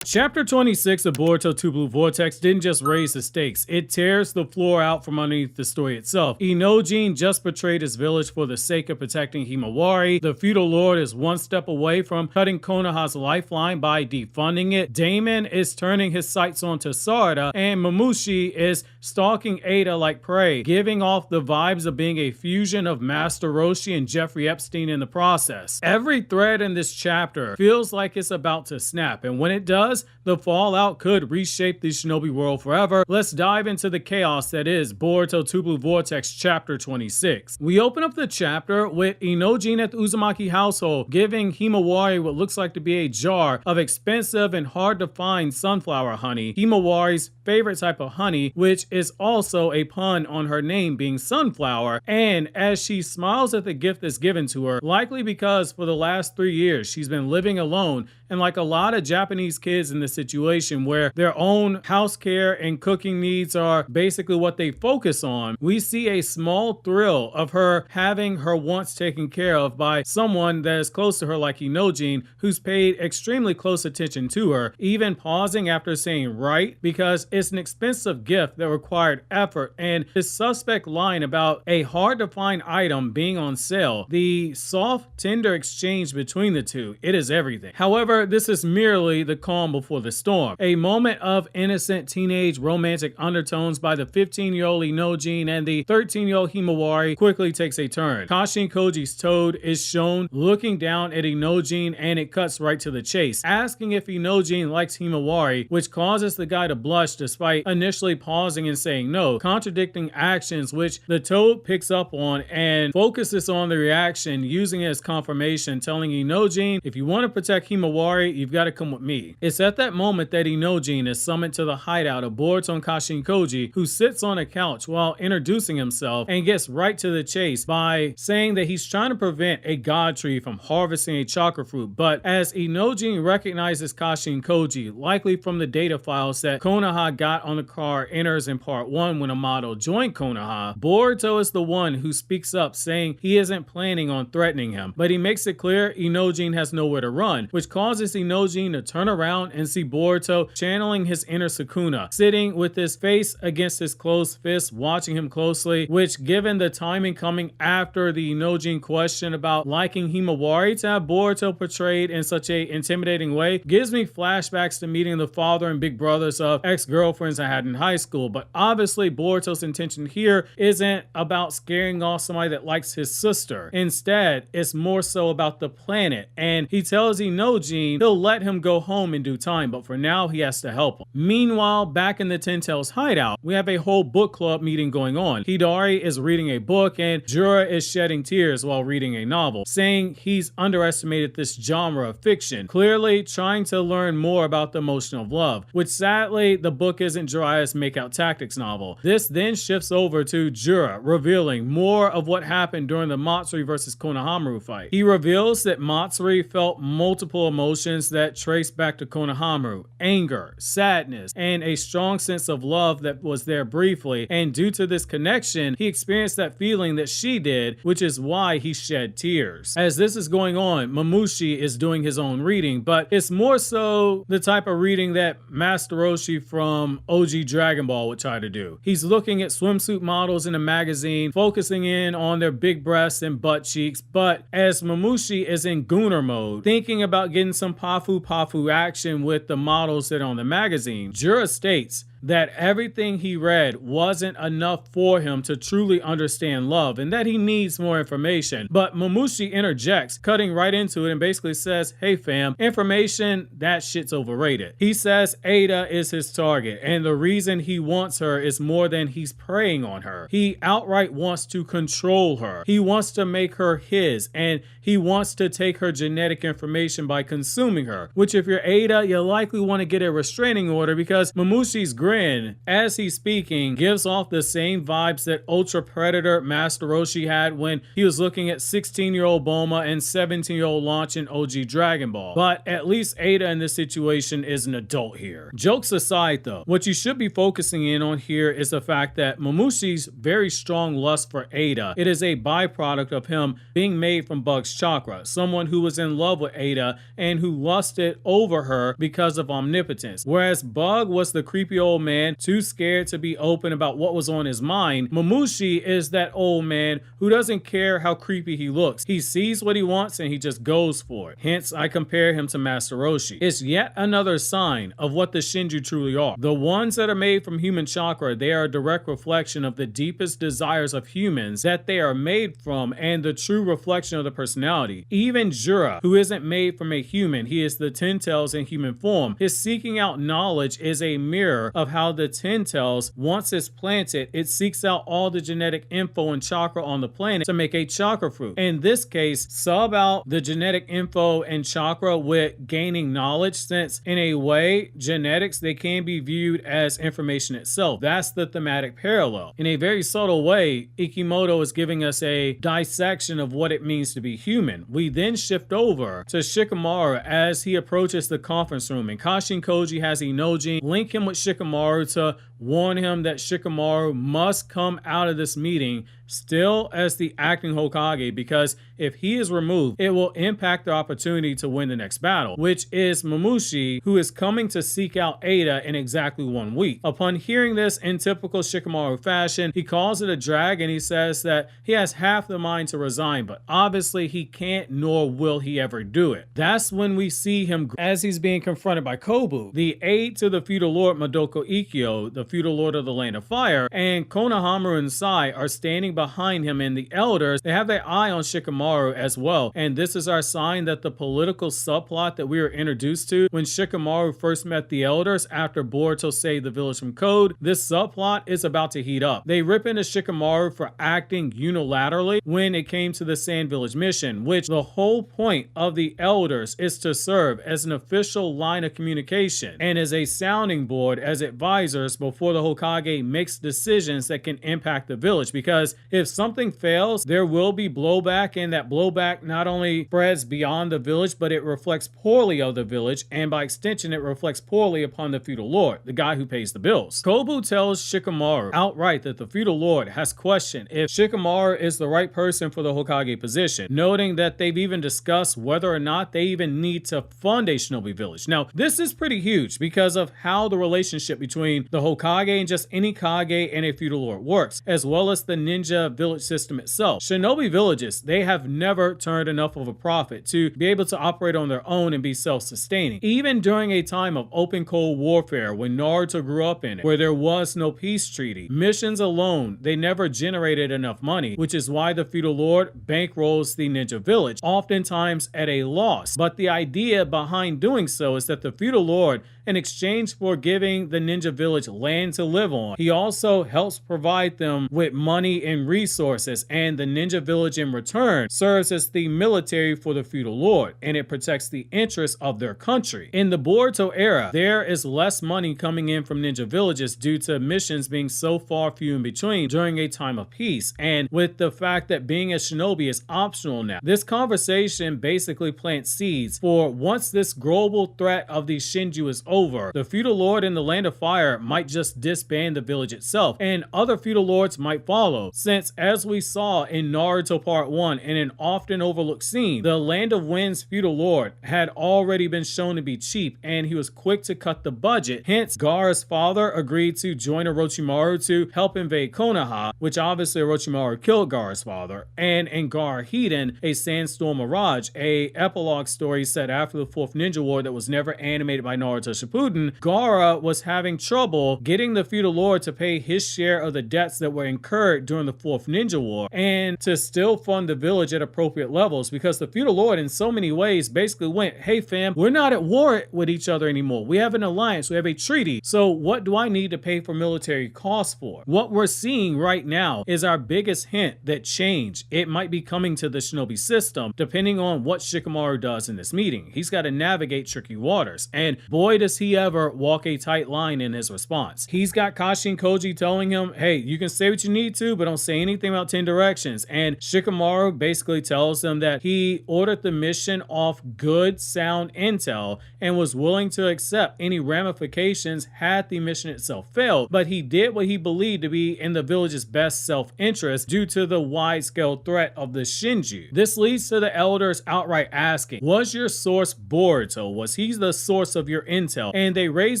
Chapter 26 of Boruto 2 Blue Vortex didn't just raise the stakes, it tears the floor out from underneath the story itself. Inojin just betrayed his village for the sake of protecting Himawari. The feudal lord is one step away from cutting Konoha's lifeline by defunding it. Daemon is turning his sights onto Sarada, and Mamushi is stalking Ada like prey, giving off the vibes of being a fusion of Master Roshi and Jeffrey Epstein in the process. Every thread in this chapter feels like it's about to snap, and when it does, the fallout could reshape the shinobi world forever. Let's dive into the chaos that is Boruto 2 Blue Vortex Chapter 26. We open up the chapter with Inojin at the Uzumaki household giving Himawari what looks like to be a jar of expensive and hard to find sunflower honey, Himawari's favorite type of honey, which is also a pun on her name being sunflower. And as she smiles at the gift that's given to her, likely because for the last 3 years she's been living alone, and like a lot of Japanese kids in this situation where their own house care and cooking needs are basically what they focus on, we see a small thrill of her having her wants taken care of by someone that is close to her like Inojin, who's paid extremely close attention to her, even pausing after saying right, because it's an expensive gift that required effort. And his suspect line about a hard to find item being on sale, the soft, tender exchange between the two, it is everything. However, this is merely the calm before the storm. A moment of innocent teenage romantic undertones by the 15-year-old Inojin and the 13-year-old Himawari quickly takes a turn. Kashin Koji's Toad is shown looking down at Inojin, and it cuts right to the chase, asking if Inojin likes Himawari, which causes the guy to blush despite initially pausing and saying no, contradicting actions which the Toad picks up on and focuses on the reaction, using it as confirmation, telling Inojin, if you want to protect Himawari, you've got to come with me. It's at that moment that Inojin is summoned to the hideout of Boruto and Kashin Koji, who sits on a couch while introducing himself and gets right to the chase by saying that he's trying to prevent a god tree from harvesting a chakra fruit. But as Inojin recognizes Kashin Koji, likely from the data files that Konoha got on the car enters in part 1 when Amato joined Konoha, Boruto is the one who speaks up, saying he isn't planning on threatening him, but he makes it clear Inojin has nowhere to run, which causes Inojin to turn around and see Boruto channeling his inner Sukuna, sitting with his face against his closed fist, watching him closely, which, given the timing coming after the Inojin question about liking Himawari, to have Boruto portrayed in such a intimidating way gives me flashbacks to meeting the father and big brothers of ex-girlfriends I had in high school. But obviously Boruto's intention here isn't about scaring off somebody that likes his sister. Instead, it's more so about the planet, and he tells Inojin he'll let him go home in due time, but for now he has to help him. Meanwhile, back in the Ten Tails hideout, we have a whole book club meeting going on. Hidari is reading a book and Jura is shedding tears while reading a novel, saying he's underestimated this genre of fiction, clearly trying to learn more about the emotion of love, which sadly the book isn't Jiraiya's makeout tactics novel. This then shifts over to Jura, revealing more of what happened during the Matsuri versus Konohamaru fight. He reveals that Matsuri felt multiple emotions that trace back to Konohamaru: anger, sadness, and a strong sense of love that was there briefly, and due to this connection, he experienced that feeling that she did, which is why he shed tears. As this is going on, Mamushi is doing his own reading, but it's more so the type of reading that Master Roshi from OG Dragon Ball would try to do. He's looking at swimsuit models in a magazine, focusing in on their big breasts and butt cheeks, but as Mamushi is in Gooner mode, thinking about getting some pafu action with the models that are on the magazine, Jura states that everything he read wasn't enough for him to truly understand love and that he needs more information. But Mamushi interjects, cutting right into it, and basically says, hey fam, information, that shit's overrated. He says Ada is his target, and the reason he wants her is more than he's preying on her. He outright wants to control her. He wants to make her his, and he wants to take her genetic information by consuming her, which if you're Ada, you likely want to get a restraining order because Mamushi's grin as he's speaking gives off the same vibes that Ultra Predator Master Roshi had when he was looking at 16-year-old Bulma and 17-year-old Launch in OG Dragon Ball. But at least Ada in this situation is an adult here. Jokes aside though, what you should be focusing in on here is the fact that Mamushi's very strong lust for Ada, it is a byproduct of him being made from Bug's chakra, someone who was in love with Ada and who lusted over her because of omnipotence. Whereas Bug was the creepy old man, too scared to be open about what was on his mind, Mamushi is that old man who doesn't care how creepy he looks. He sees what he wants and he just goes for it. Hence, I compare him to Master Roshi. It's yet another sign of what the Shinju truly are. The ones that are made from human chakra, they are a direct reflection of the deepest desires of humans that they are made from and the true reflection of the personality. Even Jura, who isn't made from a human, he is the Ten Tails in human form. His seeking out knowledge is a mirror of how the Ten Tails, once it's planted, it seeks out all the genetic info and chakra on the planet to make a chakra fruit. In this case, sub out the genetic info and chakra with gaining knowledge, since in a way, genetics, they can be viewed as information itself. That's the thematic parallel. In a very subtle way, Ikimoto is giving us a dissection of what it means to be human. We then shift over to Shikamaru as he approaches the conference room, and Kashin Koji has Inojin link him with Shikamaru to warn him that Shikamaru must come out of this meeting still as the acting Hokage, because if he is removed, it will impact the opportunity to win the next battle, which is Mamushi, who is coming to seek out Ada in exactly 1 week. Upon hearing this in typical Shikamaru fashion, he calls it a drag and he says that he has half the mind to resign, but obviously he can't nor will he ever do it. That's when we see him as he's being confronted by Kobu, the aide to the feudal lord Madoka Ikkyo, the feudal lord of the Land of Fire, and Konohamaru and Sai are standing behind him, and the elders, they have their eye on Shikamaru as well. And this is our sign that the political subplot that we were introduced to when Shikamaru first met the elders after Boruto saved the village from Code, this subplot is about to heat up. They rip into Shikamaru for acting unilaterally when it came to the Sand Village mission, which the whole point of the elders is to serve as an official line of communication and as a sounding board as advisors before the Hokage makes decisions that can impact the village, because if something fails, there will be blowback, and that blowback not only spreads beyond the village, but it reflects poorly of the village, and by extension, it reflects poorly upon the feudal lord, the guy who pays the bills. Kobu tells Shikamaru outright that the feudal lord has questioned if Shikamaru is the right person for the Hokage position, noting that they've even discussed whether or not they even need to fund a shinobi village. Now, this is pretty huge because of how the relationship between the Hokage and just any Kage and a feudal lord works, as well as the ninja village system itself. Shinobi villages, they have never turned enough of a profit to be able to operate on their own and be self-sustaining. Even during a time of open cold warfare when Naruto grew up in it, where there was no peace treaty, missions alone, they never generated enough money, which is why the feudal lord bankrolls the ninja village, oftentimes at a loss. But the idea behind doing so is that the feudal lord, in exchange for giving the ninja village land to live on, he also helps provide them with money and resources, and the ninja village in return serves as the military for the feudal lord, and it protects the interests of their country. In the Boruto era, there is less money coming in from ninja villages due to missions being so far few in between during a time of peace, and with the fact that being a shinobi is optional now, this conversation basically plants seeds for once this global threat of the Shinju is over, the feudal lord in the Land of Fire might just disband the village itself, and other feudal lords might follow, since as we saw in Naruto Part 1 in an often overlooked scene, the Land of Wind's feudal lord had already been shown to be cheap, and he was quick to cut the budget. Hence, Gaara's father agreed to join Orochimaru to help invade Konoha, which obviously Orochimaru killed Gaara's father, and in Gaara Hiden, a Sandstorm Mirage, a epilogue story set after the 4th Ninja War that was never animated by Naruto Shippuden, Gaara was having trouble getting the feudal lord to pay his share of the debts that were incurred during the 4th Ninja War, and to still fund the village at appropriate levels, because the feudal lord in so many ways basically went, hey fam, we're not at war with each other anymore. We have an alliance, we have a treaty, so what do I need to pay for military costs for? What we're seeing right now is our biggest hint that change, it might be coming to the shinobi system, depending on what Shikamaru does in this meeting. He's got to navigate tricky waters, and boy does does he ever walk a tight line in his response. He's got Kashin Koji telling him, hey, you can say what you need to, but don't say anything about 10 directions. And Shikamaru basically tells them that he ordered the mission off good, sound intel and was willing to accept any ramifications had the mission itself failed, but he did what he believed to be in the village's best self-interest due to the wide-scale threat of the Shinju. This leads to the elders outright asking, was your source Boruto? Was he the source of your intel? And they raise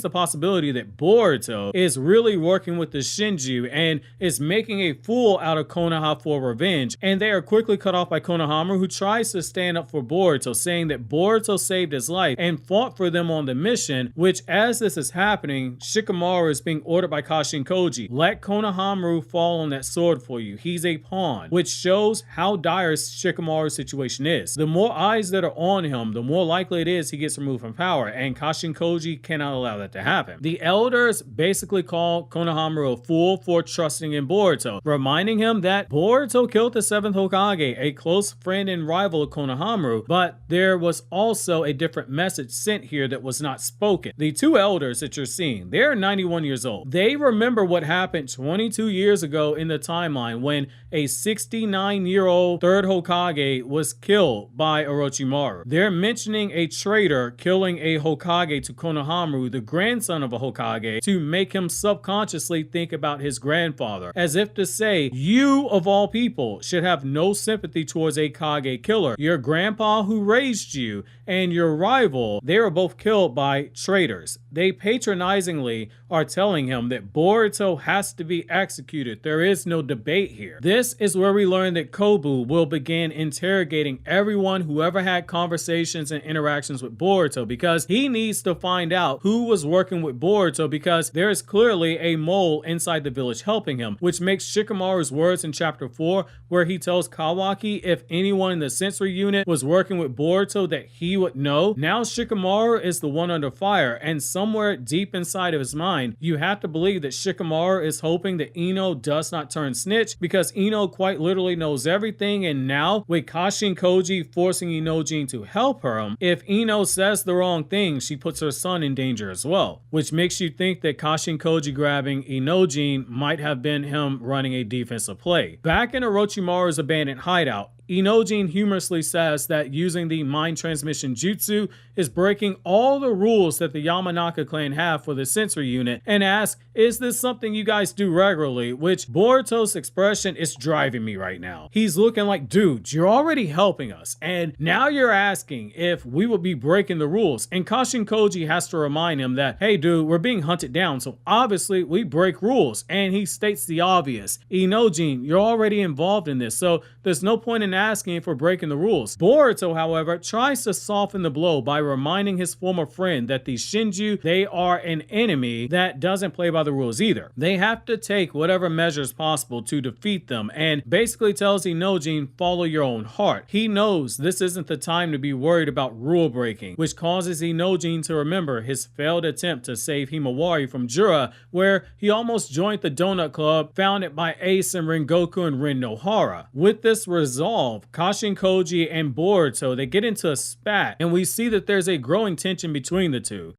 the possibility that Boruto is really working with the Shinju and is making a fool out of Konoha for revenge, and they are quickly cut off by Konohamaru, who tries to stand up for Boruto, saying that Boruto saved his life and fought for them on the mission, which as this is happening, Shikamaru is being ordered by Kashin Koji, let Konohamaru fall on that sword for you. He's a pawn, which shows how dire Shikamaru's situation is. The more eyes that are on him, the more likely it is he gets removed from power, and Kashin Koji cannot allow that to happen. The elders basically call Konohamaru a fool for trusting in Boruto, reminding him that Boruto killed the 7th Hokage, a close friend and rival of Konohamaru, but there was also a different message sent here that was not spoken. The two elders that you're seeing, they're 91 years old. They remember what happened 22 years ago in the timeline when a 69-year-old 3rd Hokage was killed by Orochimaru. They're mentioning a traitor killing a Hokage to Konohamaru, the grandson of a Hokage, to make him subconsciously think about his grandfather, as if to say, you of all people should have no sympathy towards a Kage killer. Your grandpa who raised you and your rival, they were both killed by traitors. They patronizingly are telling him that Boruto has to be executed. There is no debate here. This is where we learn that Kobu will begin interrogating everyone who ever had conversations and interactions with Boruto, because he needs to find out who was working with Boruto, because there is clearly a mole inside the village helping him, which makes Shikamaru's words in chapter 4 where he tells Kawaki if anyone in the sensory unit was working with Boruto that he would know. Now Shikamaru is the one under fire, and somewhere deep inside of his mind, you have to believe that Shikamaru is hoping that Ino does not turn snitch, because Ino quite literally knows everything, and now with Kashin Koji forcing Inojin to help her, if Ino says the wrong thing, she puts her son in danger as well, which makes you think that Kashin Koji grabbing Inojin might have been him running a defensive play. Back in Orochimaru's abandoned hideout, Inojin humorously says that using the mind transmission jutsu is breaking all the rules that the Yamanaka clan have for the sensory unit, and asks, is this something you guys do regularly? Which Boruto's expression is driving me right now. He's looking like, dude, you're already helping us, and now you're asking if we would be breaking the rules. And Kashin Koji has to remind him that, hey dude, we're being hunted down, so obviously we break rules. And he states the obvious, Inojin, you're already involved in this, so there's no point in asking for breaking the rules. Boruto, however, tries to soften the blow by reminding his former friend that the Shinju, they are an enemy that doesn't play by the rules either. They have to take whatever measures possible to defeat them, and basically tells Inojin, follow your own heart. He knows this isn't the time to be worried about rule breaking, which causes Inojin to remember his failed attempt to save Himawari from Jura, where he almost joined the Donut Club founded by Ace and Rengoku and Rin Nohara. With this resolve, Kashin Koji and Boruto, they get into a spat, and we see that there's a growing tension between the two.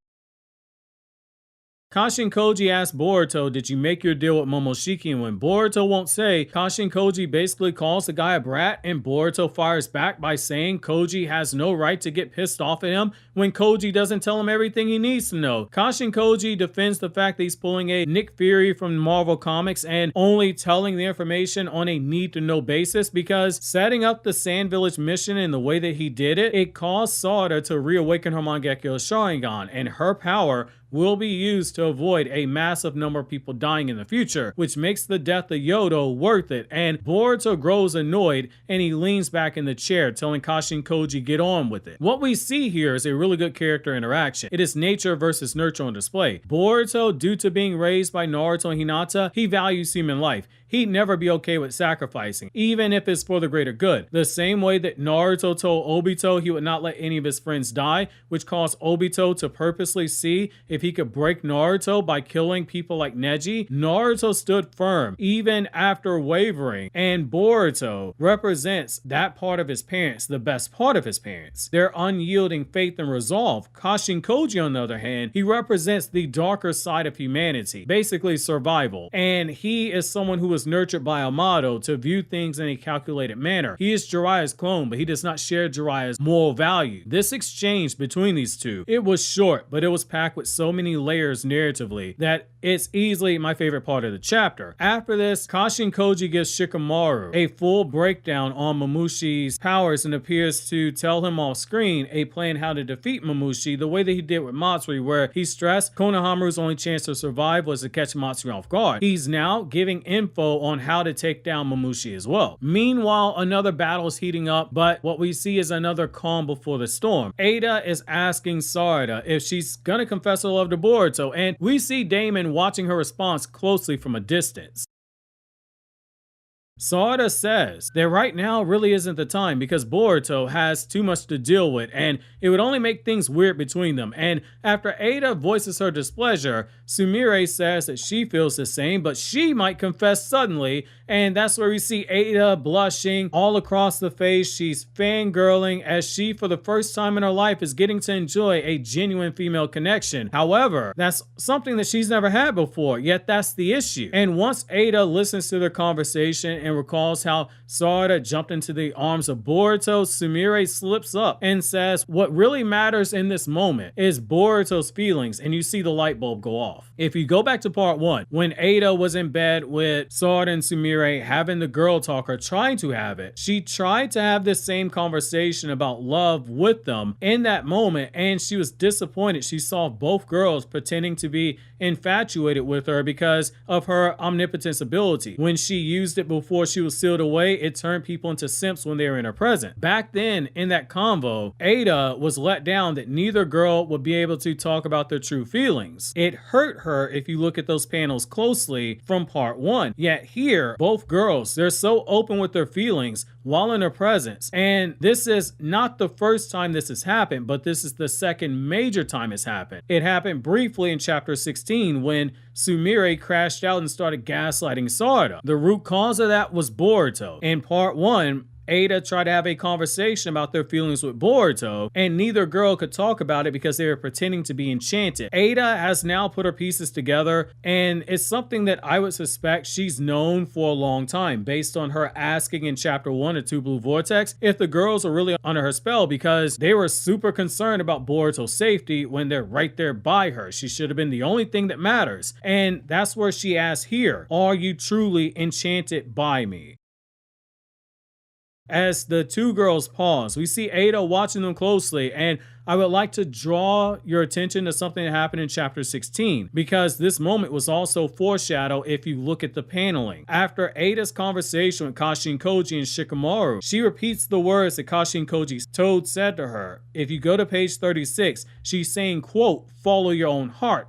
Kashin Koji asks Boruto, did you make your deal with Momoshiki? And when Boruto won't say, Kashin Koji basically calls the guy a brat, and Boruto fires back by saying Koji has no right to get pissed off at him when Koji doesn't tell him everything he needs to know. Kashin Koji defends the fact that he's pulling a Nick Fury from Marvel Comics and only telling the information on a need-to-know basis, because setting up the Sand Village mission in the way that he did it, it caused Sarada to reawaken her mangekyou Sharingan, and her power will be used to avoid a massive number of people dying in the future, which makes the death of Yodo worth it. And Boruto grows annoyed and he leans back in the chair, telling Kashin Koji get on with it. What we see here is a really good character interaction. It is nature versus nurture on display. Boruto, due to being raised by Naruto and Hinata, he values human life. he'd never be okay with sacrificing, even if it's for the greater good. The same way that Naruto told Obito he would not let any of his friends die, which caused Obito to purposely see if he could break Naruto by killing people like Neji, Naruto stood firm, even after wavering, and Boruto represents that part of his parents, the best part of his parents, their unyielding faith and resolve. Kashin Koji, on the other hand, he represents the darker side of humanity, basically survival, and he is someone who was nurtured by Amado to view things in a calculated manner. He is Jiraiya's clone, but he does not share Jiraiya's moral value. This exchange between these two, it was short, but it was packed with so many layers narratively that it's easily my favorite part of the chapter. After this, Kashin Koji gives Shikamaru a full breakdown on Mamushi's powers and appears to tell him off screen a plan how to defeat Mamushi the way that he did with Matsuri, where he stressed Konohamaru's only chance to survive was to catch Matsuri off guard. He's now giving info on how to take down Mamushi as well. Meanwhile, another battle is heating up, but what we see is another calm before the storm. Ada is asking Sarada if she's gonna confess her love to Boruto, and we see Daemon watching her response closely from a distance. Sarada says that right now really isn't the time because Boruto has too much to deal with and it would only make things weird between them. And after Ada voices her displeasure, Sumire says that she feels the same, but she might confess suddenly, and that's where we see Ada blushing all across the face. She's fangirling as she, for the first time in her life, is getting to enjoy a genuine female connection. However, that's something that she's never had before, yet that's the issue. And once Ada listens to their conversation and recalls how Sarada jumped into the arms of Boruto, Sumire slips up and says what really matters in this moment is Boruto's feelings, and you see the light bulb go off. If you go back to part 1, when Ada was in bed with Sarada and Sumire having the girl talk, or trying to have it, she tried to have this same conversation about love with them in that moment, and she was disappointed. She saw both girls pretending to be infatuated with her because of her omnipotence ability. When she used it before she was sealed away, it turned people into simps when they were in her presence. Back then, in that convo, Ada was let down that neither girl would be able to talk about their true feelings. It hurt her if you look at those panels closely from part 1. Yet here, both girls, they're so open with their feelings while in her presence. And this is not the first time this has happened, but this is the second major time it's happened. It happened briefly in chapter 16 when Sumire crashed out and started gaslighting Sarada. The root cause of that was Boruto. In part 1, Ada tried to have a conversation about their feelings with Boruto, and neither girl could talk about it because they were pretending to be enchanted. Ada has now put her pieces together, and it's something that I would suspect she's known for a long time, based on her asking in chapter 1 of Two Blue Vortex if the girls are really under her spell, because they were super concerned about Boruto's safety when they're right there by her. She should have been the only thing that matters. And that's where she asks here, are you truly enchanted by me? As the two girls pause, we see Ada watching them closely, and I would like to draw your attention to something that happened in chapter 16, because this moment was also foreshadowed if you look at the paneling. After Ada's conversation with Kashin Koji and Shikamaru, she repeats the words that Kashin Koji's toad said to her. If you go to page 36, she's saying, quote, follow your own heart,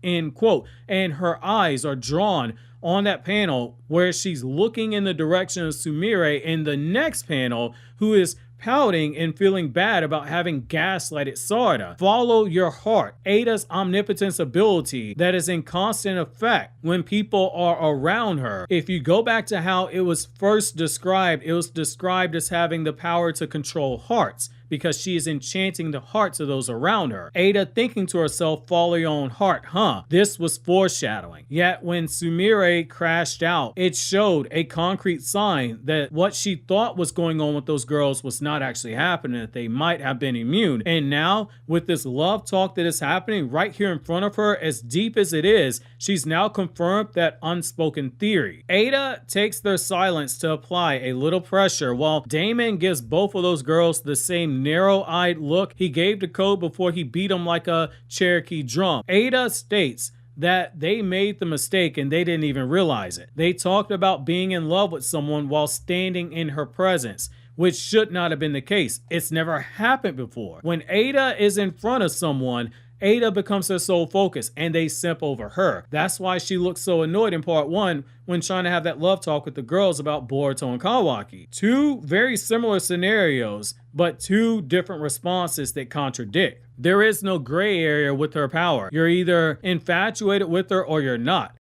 end quote, and her eyes are drawn on that panel where she's looking in the direction of Sumire in the next panel, who is pouting and feeling bad about having gaslighted Sarada. Follow your heart, Ada's omnipotence ability that is in constant effect when people are around her. If you go back to how it was first described, it was described as having the power to control hearts, because she is enchanting the hearts of those around her. Ada thinking to herself, follow your own heart, This was foreshadowing. Yet when Sumire crashed out, it showed a concrete sign that what she thought was going on with those girls was not actually happening, that they might have been immune. And now, with this love talk that is happening right here in front of her, as deep as it is, she's now confirmed that unspoken theory. Ada takes their silence to apply a little pressure, while Daemon gives both of those girls the same narrow-eyed look he gave to Code before he beat him like a Cherokee drum. Ada states that they made the mistake and they didn't even realize it. They talked about being in love with someone while standing in her presence, which should not have been the case. It's never happened before. When Ada is in front of someone, Ada becomes her sole focus and they simp over her. That's why she looks so annoyed in part 1 when trying to have that love talk with the girls about Boruto and Kawaki. Two very similar scenarios, but two different responses that contradict. There is no gray area with her power. You're either infatuated with her or you're not.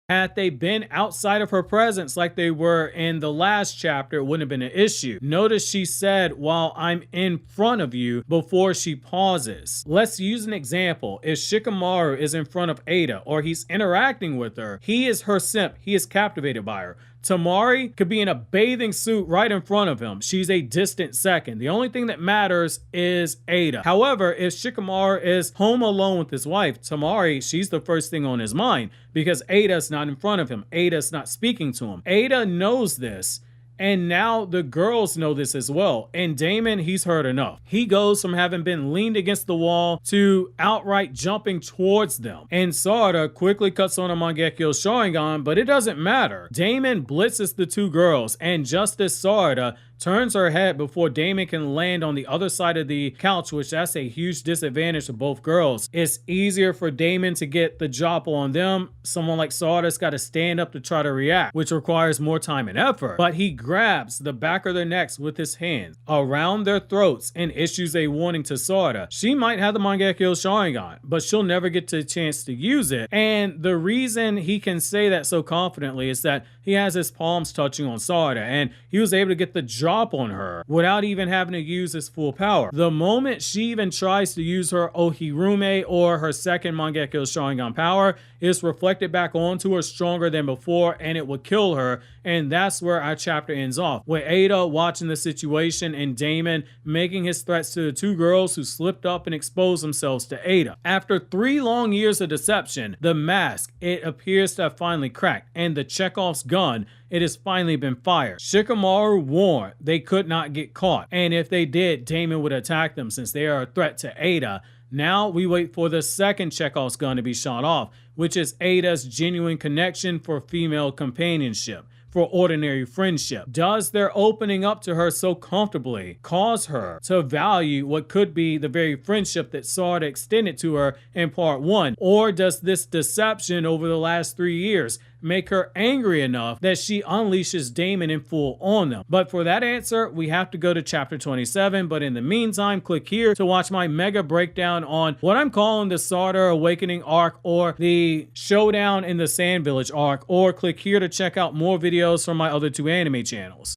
Had they been outside of her presence like they were in the last chapter, it wouldn't have been an issue. Notice she said, while I'm in front of you, before she pauses. Let's use an example. If Shikamaru is in front of Ada or he's interacting with her, he is her simp. He is captivated by her. Tamari could be in a bathing suit right in front of him. She's a distant second. The only thing that matters is Ada. However, if Shikamaru is home alone with his wife, Tamari, she's the first thing on his mind because Ada's not in front of him. Ada's not speaking to him. Ada knows this. And now the girls know this as well. And Daemon, he's heard enough. He goes from having been leaned against the wall to outright jumping towards them. And Sarada quickly cuts on a mangekyou Sharingan, but it doesn't matter. Daemon blitzes the two girls, and just as Sarada turns her head before Daemon can land on the other side of the couch, which that's a huge disadvantage to both girls. It's easier for Daemon to get the drop on them. Someone like Sarada's got to stand up to try to react, which requires more time and effort. But he grabs the back of their necks with his hands around their throats and issues a warning to Sarada. She might have the mangekyou Sharingan, but she'll never get the chance to use it. And the reason he can say that so confidently is that he has his palms touching on Sarada, and he was able to get the drop on her without even having to use his full power. The moment she even tries to use her Ohirume or her second mangekyou Sharingan power, it's reflected back onto her stronger than before, and it would kill her. And that's where our chapter ends off, with Ada watching the situation and Daemon making his threats to the two girls who slipped up and exposed themselves to Ada. After 3 long years of deception, the mask, it appears to have finally cracked, and the Chekhov's gun, it has finally been fired. Shikamaru warned they could not get caught, and if they did, Daemon would attack them since they are a threat to Ada. Now we wait for the second Chekhov's gun to be shot off, which is Ada's genuine connection for female companionship, for ordinary friendship. Does their opening up to her so comfortably cause her to value what could be the very friendship that Sarada extended to her in part 1? Or does this deception over the last 3 years make her angry enough that she unleashes Daemon in full on them? But for that answer, we have to go to chapter 27. But in the meantime, click here to watch my mega breakdown on what I'm calling the Sarada Awakening arc, or the Showdown in the Sand Village arc, or click here to check out more videos from my other 2 anime channels.